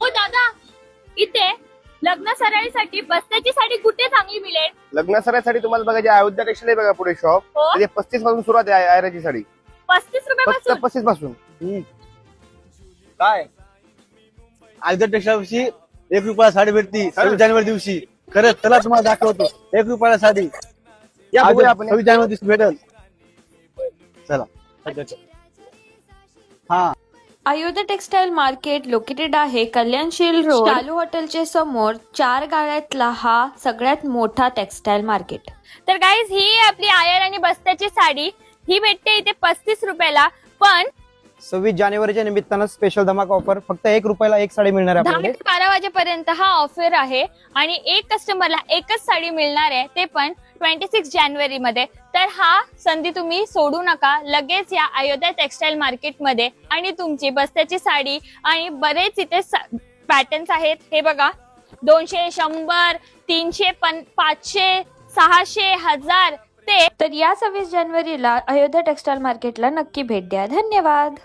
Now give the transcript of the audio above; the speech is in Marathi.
हो दादा, इथे लग्न सराईसाठी बस्त्याची साडी कुठे चांगली मिळेल? लग्न सराईसाठी तुम्हाला बघायचे अयोध्या टेक्सटाईल बघा पुढे शॉप. हो. म्हणजे 35 पासून सुरुवात आहे आयराची साडी. 35 रुपये फक्त पासून? 35 पासून. काय अयोध्या टेक्सटाईलची 1 रुपयाला साडी भेटती 26 जानेवारी दिवशी. खरंच चला तुम्हाला दाखवतो 1 रुपयाला साडी या बघूया आपण. 26 जानेवारी दिवशी भेटेल. चला हा. अयोध्या टेक्सटाईल मार्केट लोकेटेड आहे कल्याणशील रोड शालू हॉटेलच्या समोर 4 गाळ्यातला हा सगळ्यात मोठा टेक्सटाईल मार्केट. तर गाईज, ही आहे आपली आयर आणि बस्त्याची साडी. ही भेटते इथे 35 रुपयाला. पण 26 जानेवारीच्या निमित्तानं स्पेशल धमाका ऑफर. फक्त 1 रुपयाला एक साडी मिळणार आहे 10 आपल्याकडे. ते 12 वाजेपर्यंत हा ऑफर आहे आणि एक कस्टमरला एकच साडी मिळणार आहे, ते पण 26 जानेवारी मध्ये. तर हा संधी तुम्ही सोडू नका. लगेच या अयोध्या टेक्सटाईल मार्केट मध्ये आणि तुमची बस्त्याची साडी आणि बरेच इथे पॅटर्न्स आहेत. हे बघा, 200, 100, 300, 500, 600, 1000 ते. तर या 26 जानेवारीला अयोध्या टेक्सटाईल मार्केटला नक्की भेट द्या. धन्यवाद.